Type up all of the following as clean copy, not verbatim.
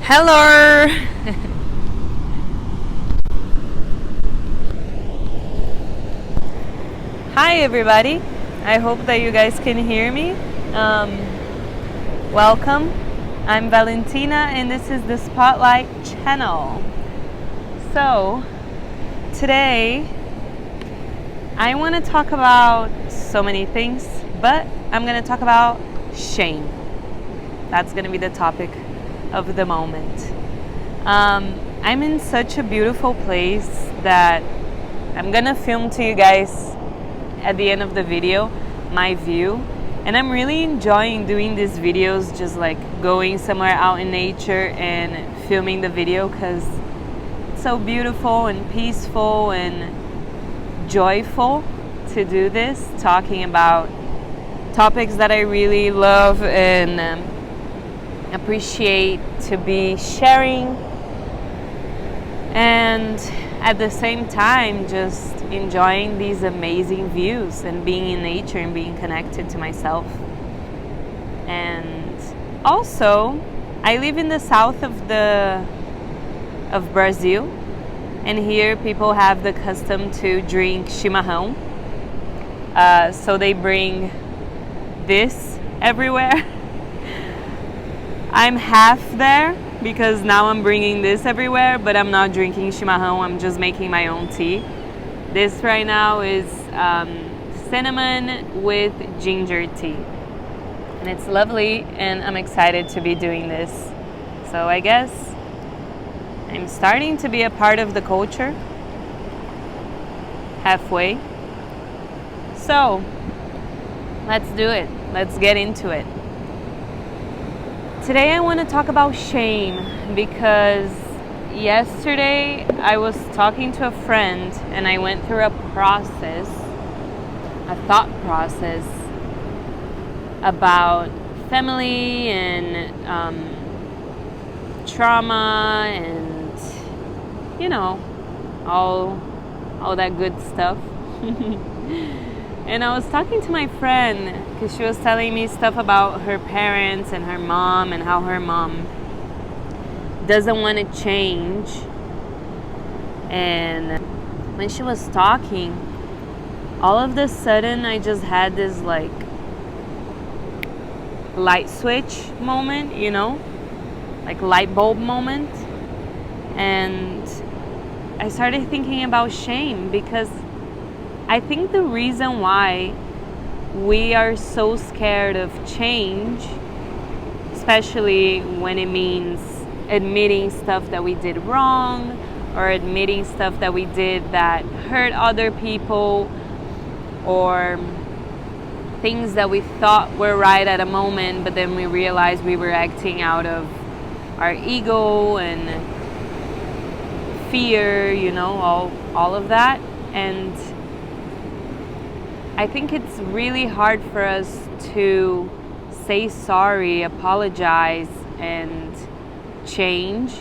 Hello! Hi everybody, I hope that you guys can hear me. Welcome, I'm Valentina and this is the Spotlight channel. So, today I want to talk about so many things, but I'm going to talk about shame. That's going to be the topic of the moment. I'm in such a beautiful place that I'm gonna film to you guys at the end of the video my view, and I'm really enjoying doing these videos, just like going somewhere out in nature and filming the video because it's so beautiful and peaceful and joyful to do this, talking about topics that I really love and appreciate to be sharing, and at the same time just enjoying these amazing views and being in nature and being connected to myself. And also I live in the south of Brazil, and here people have the custom to drink chimarrão, so they bring this everywhere. I'm half there because now I'm bringing this everywhere, but I'm not drinking chimarrão, I'm just making my own tea. This right now is cinnamon with ginger tea, and it's lovely, and I'm excited to be doing this. So I guess I'm starting to be a part of the culture, halfway. So let's do it, let's get into it. Today I want to talk about shame because yesterday I was talking to a friend and I went through a thought process about family and trauma and all that good stuff. And I was talking to my friend because she was telling me stuff about her parents and her mom, and how her mom doesn't want to change. And when she was talking, all of a sudden I just had this like light switch moment, like light bulb moment. And I started thinking about shame, because I think the reason why we are so scared of change, especially when it means admitting stuff that we did wrong, or admitting stuff that we did that hurt other people, or things that we thought were right at a moment, but then we realized we were acting out of our ego and fear, all of that. And I think it's really hard for us to say sorry, apologize, and change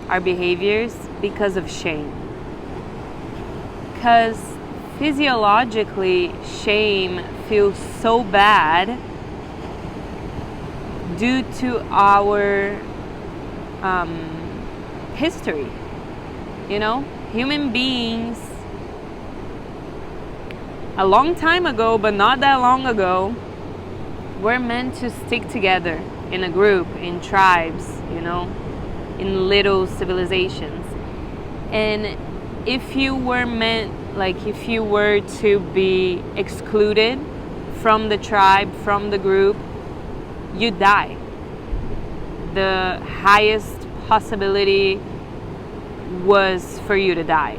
our behaviors because of shame. Because physiologically, shame feels so bad due to our history. Human beings, a long time ago, but not that long ago, we're meant to stick together in a group, in tribes, in little civilizations. And if you were if you were to be excluded from the tribe, from the group, you die. The highest possibility was for you to die.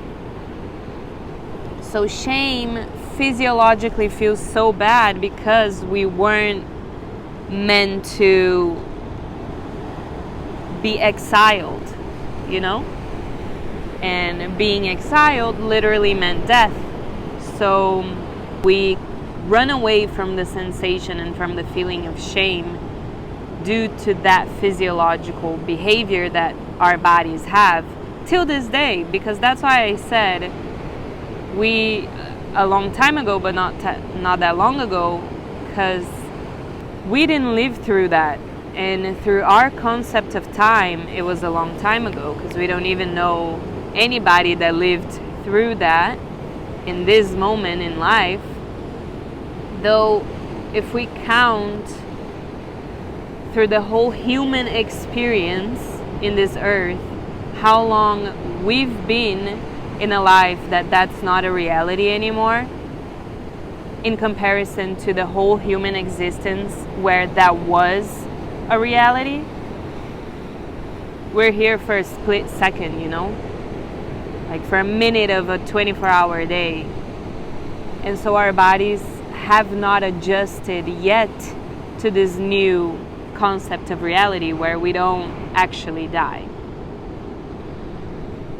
So shame physiologically feels so bad because we weren't meant to be exiled, and being exiled literally meant death. So we run away from the sensation and from the feeling of shame due to that physiological behavior that our bodies have till this day. Because that's why I said we, a long time ago, but not that long ago, because we didn't live through that. And through our concept of time, it was a long time ago, because we don't even know anybody that lived through that in this moment in life. Though, if we count through the whole human experience in this earth, how long we've been in a life that's not a reality anymore, in comparison to the whole human existence where that was a reality. We're here for a split second, like for a minute of a 24-hour day. And so our bodies have not adjusted yet to this new concept of reality where we don't actually die.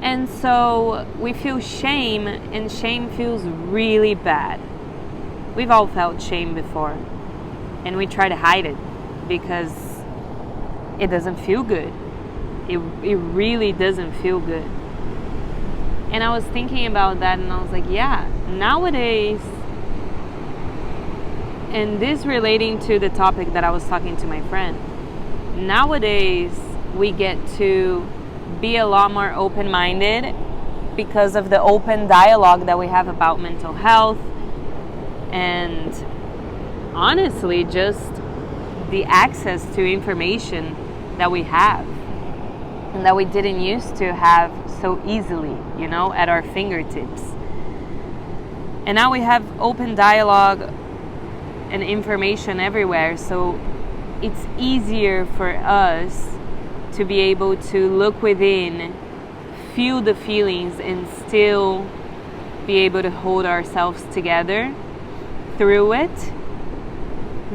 And so we feel shame, and shame feels really bad. We've all felt shame before, and we try to hide it because it doesn't feel good. It really doesn't feel good. And I was thinking about that, and I was like, yeah, nowadays, and this relating to the topic that I was talking to my friend, nowadays we get to be a lot more open-minded because of the open dialogue that we have about mental health, and honestly just the access to information that we have and that we didn't used to have so easily, at our fingertips. And now we have open dialogue and information everywhere, so it's easier for us to be able to look within, feel the feelings, and still be able to hold ourselves together through it.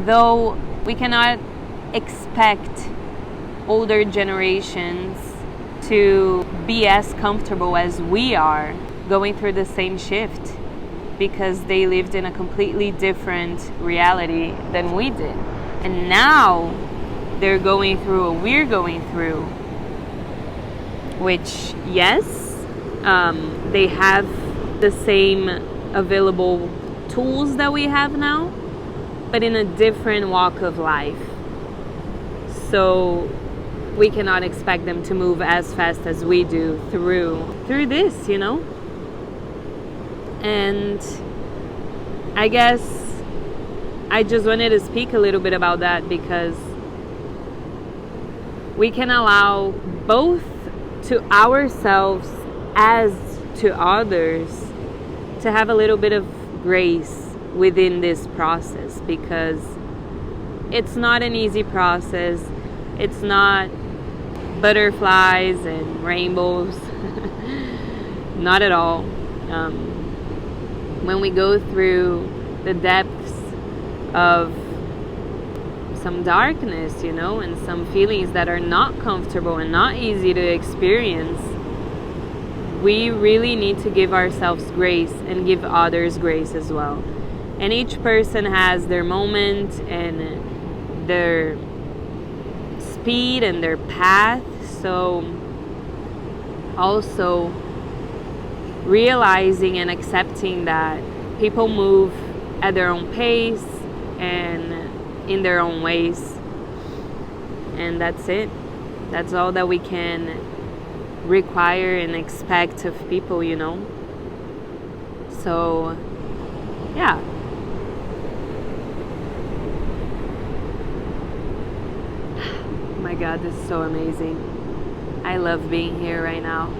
Though we cannot expect older generations to be as comfortable as we are going through the same shift, because they lived in a completely different reality than we did. And now they're going through what we're going through, which, yes, they have the same available tools that we have now, but in a different walk of life. So we cannot expect them to move as fast as we do through this, And I guess I just wanted to speak a little bit about that, because we can allow both to ourselves as to others to have a little bit of grace within this process, because it's not an easy process. It's not butterflies and rainbows. Not at all. When we go through the depths of some darkness, and some feelings that are not comfortable and not easy to experience, we really need to give ourselves grace and give others grace as well. And each person has their moment and their speed and their path. So also realizing and accepting that people move at their own pace and in their own ways. And that's it. That's all that we can require and expect of people, So, yeah. Oh my God, this is so amazing. I love being here right now.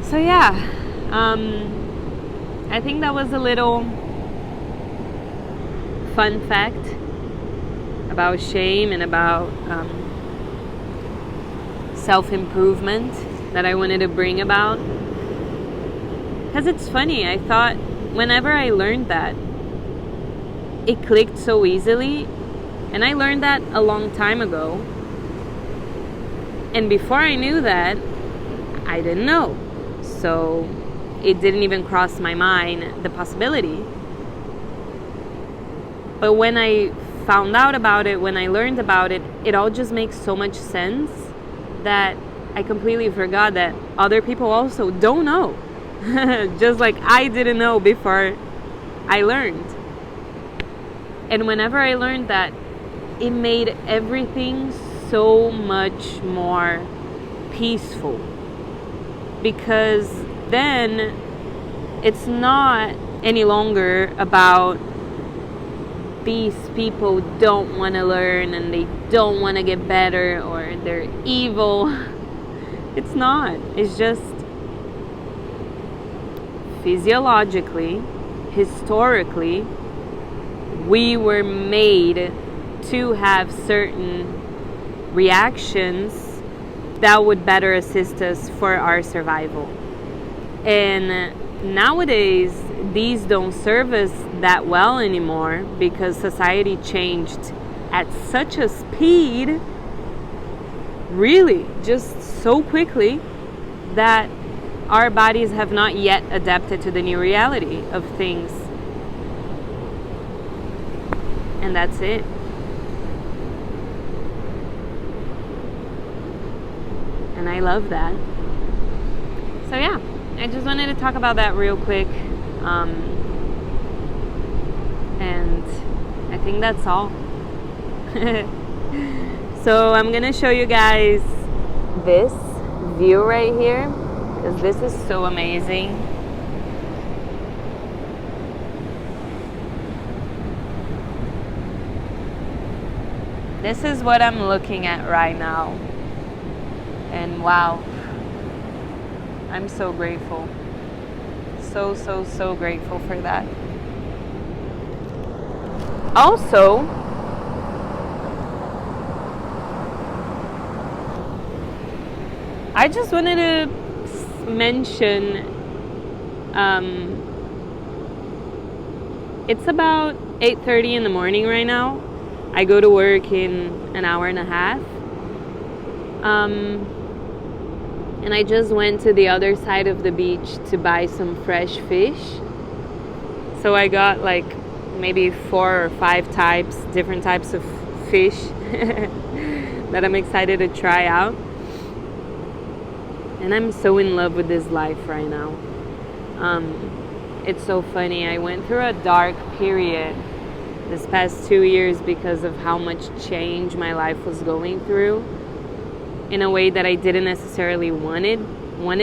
So yeah, I think that was a little fun fact about shame and about self-improvement that I wanted to bring about. Because it's funny, I thought whenever I learned that, it clicked so easily. And I learned that a long time ago. And before I knew that, I didn't know. So it didn't even cross my mind, the possibility. But when I found out about it, when I learned about it, it all just makes so much sense that I completely forgot that other people also don't know. Just like I didn't know before I learned. And whenever I learned that, it made everything so much more peaceful, because then it's not any longer about these people don't want to learn and they don't want to get better or they're evil. It's not. It's just physiologically, historically, we were made to have certain reactions that would better assist us for our survival. And nowadays, these don't serve us that well anymore because society changed at such a speed, really, just so quickly, that our bodies have not yet adapted to the new reality of things. And that's it. And I love that. So yeah, I just wanted to talk about that real quick. And I think that's all. So I'm gonna show you guys this view right here, because this is so amazing. This is what I'm looking at right now. And wow, I'm so grateful. So grateful for that. Also, I just wanted to mention, it's about 8:30 in the morning right now. I go to work in an hour and a half. And I just went to the other side of the beach to buy some fresh fish. So I got like maybe 4 or 5 different types of fish that I'm excited to try out. And I'm so in love with this life right now. It's so funny. I went through a dark period this past 2 years because of how much change my life was going through, in a way that I didn't necessarily wanted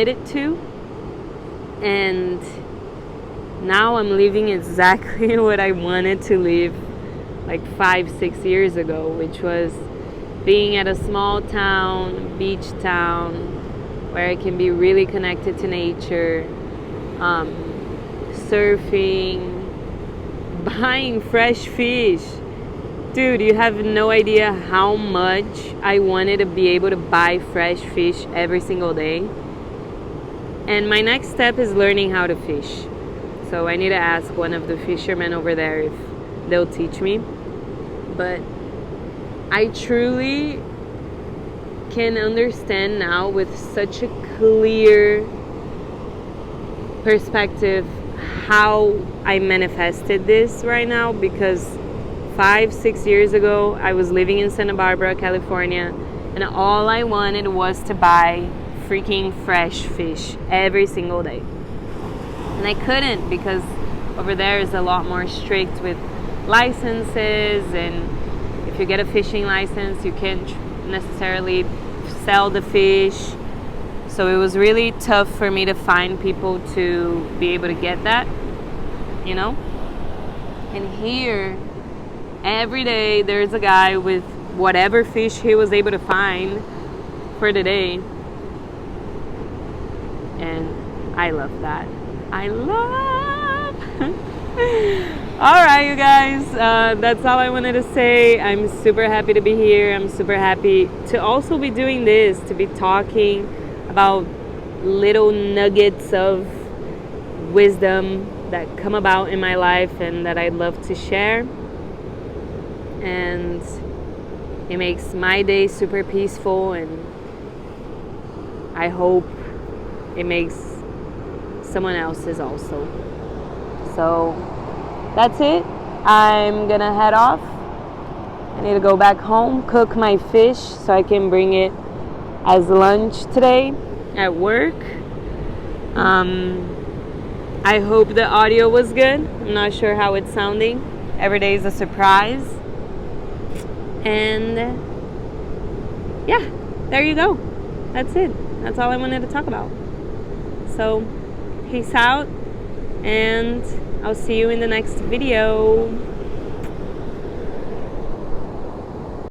it to. And now I'm living exactly what I wanted to live like 5-6 years ago, which was being at a small town, beach town, where I can be really connected to nature, surfing, buying fresh fish. Dude, you have no idea how much I wanted to be able to buy fresh fish every single day. And my next step is learning how to fish. So I need to ask one of the fishermen over there if they'll teach me. But I truly can understand now with such a clear perspective how I manifested this right now, because 5-6 years ago, I was living in Santa Barbara, California, and all I wanted was to buy freaking fresh fish every single day. And I couldn't, because over there is a lot more strict with licenses, and if you get a fishing license, you can't necessarily sell the fish. So it was really tough for me to find people to be able to get that, you know? And here, every day there's a guy with whatever fish he was able to find for the day. And I love that. I love. All right, you guys, that's all I wanted to say. I'm super happy to be here. I'm super happy to also be doing this, to be talking about little nuggets of wisdom that come about in my life and that I'd love to share. And it makes my day super peaceful, and I hope it makes someone else's also. So that's it. I'm gonna head off. I need to go back home, cook my fish so I can bring it as lunch today at work. I hope the audio was good. I'm not sure how it's sounding. Every day is a surprise. And yeah, there you go. That's it. That's all I wanted to talk about. So peace out, and I'll see you in the next video.